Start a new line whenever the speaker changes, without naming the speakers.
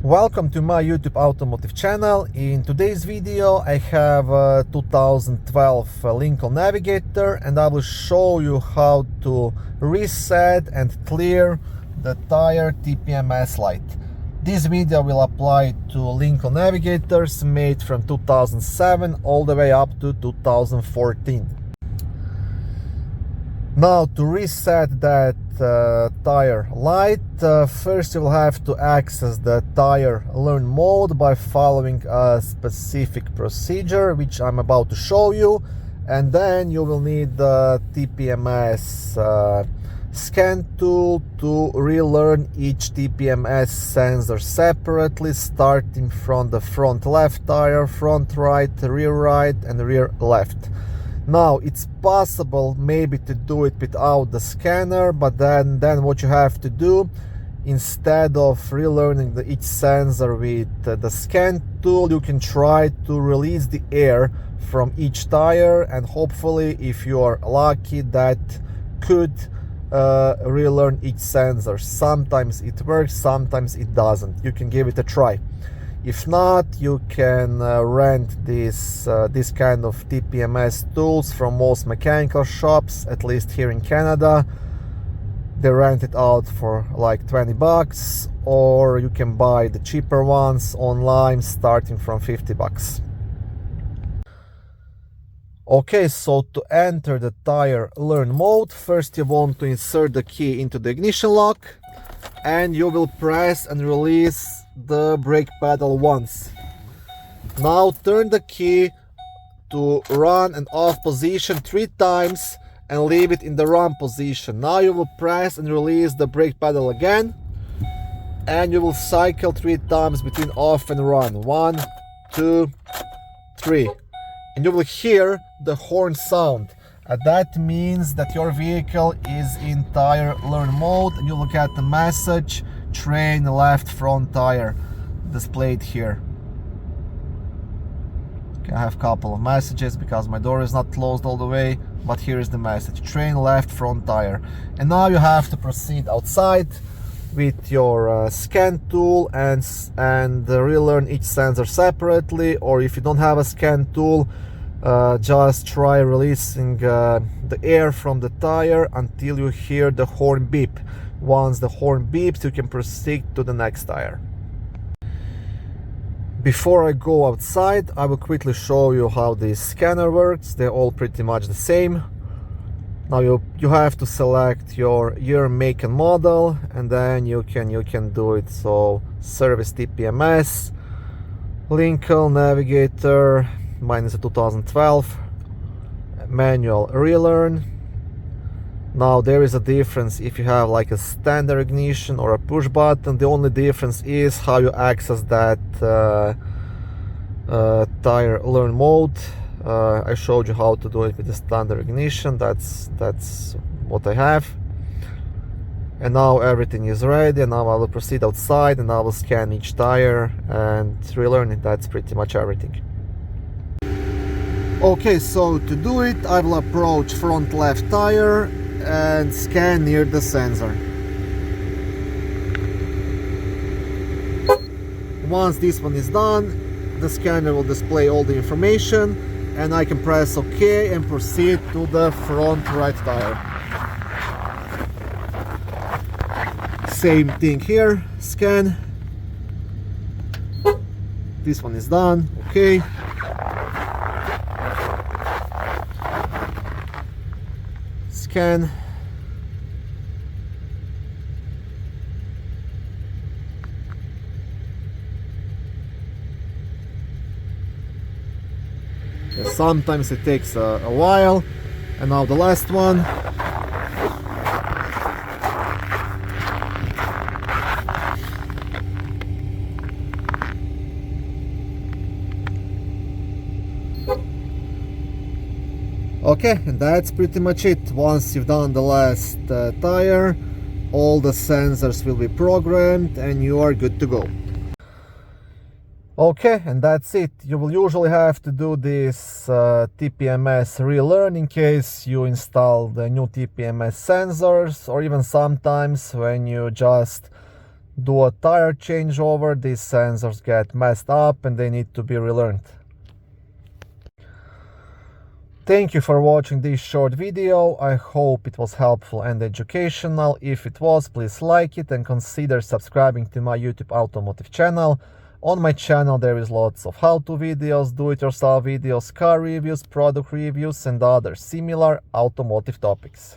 Welcome to my YouTube automotive channel. In today's video I have a 2012 Lincoln Navigator and I will show you how to reset and clear the tire TPMS light. This video will apply to Lincoln Navigators made from 2007 all the way up to 2014. Now, to reset that tire light, first you will have to access the tire learn mode by following a specific procedure which I'm about to show you, and then you will need the TPMS scan tool to relearn each TPMS sensor separately, starting from the front left tire, front right, and rear left. Now, it's possible maybe to do it without the scanner, but then what you have to do, instead of relearning each sensor with the scan tool, you can try to release the air from each tire, and hopefully, if you are lucky, that could relearn each sensor. Sometimes it works, sometimes it doesn't. You can give it a try. If not, you can rent this kind of TPMS tools from most mechanical shops, at least here in Canada. They rent it out for like 20 bucks, or you can buy the cheaper ones online starting from 50 bucks. Okay, so to enter the tire learn mode, first you want to insert the key into the ignition lock, and you will press and release the brake pedal once. Now turn the key to run and off position 3 times and leave it in the run position. Now you will press and release the brake pedal again, and you will cycle 3 times between off and run. 1, 2, 3, and you will hear the horn sound. That means that your vehicle is in tire learn mode, and you will get the message train left front tire displayed here. Okay, I have a couple of messages because my door is not closed all the way, but here is the message: train left front tire. And now you have to proceed outside with your scan tool and relearn each sensor separately, or if you don't have a scan tool, just try releasing the air from the tire until you hear the horn beep. Once the horn beeps, you can proceed to the next tire. Before I go outside, I will quickly show you how this scanner works. They're all pretty much the same. Now you have to select your year, make and model, and then you can do it. So service TPMS, Lincoln Navigator, mine is a 2012, manual relearn. Now there is a difference if you have like a standard ignition or a push button. The only difference is how you access that tire learn mode. I showed you how to do it with the standard ignition. That's what I have. And now everything is ready, and now I will proceed outside and I will scan each tire and relearn it. That's pretty much everything. Okay, so to do it, I will approach front left tire and scan near the sensor. Once this one is done, the scanner will display all the information, and I can press OK and proceed to the front right tire. Same thing here, scan. This one is done, OK. Scan. Sometimes it takes a while. And now the last one. Okay, and that's pretty much it. Once you've done the last tire, all the sensors will be programmed and you are good to go. Okay, and that's it. You will usually have to do this TPMS relearn in case you install the new TPMS sensors, or even sometimes when you just do a tire changeover, these sensors get messed up and they need to be relearned. Thank you for watching this short video. I hope it was helpful and educational. If it was, please like it and consider subscribing to my YouTube automotive channel. On my channel there is lots of how-to videos, do-it-yourself videos, car reviews, product reviews and other similar automotive topics.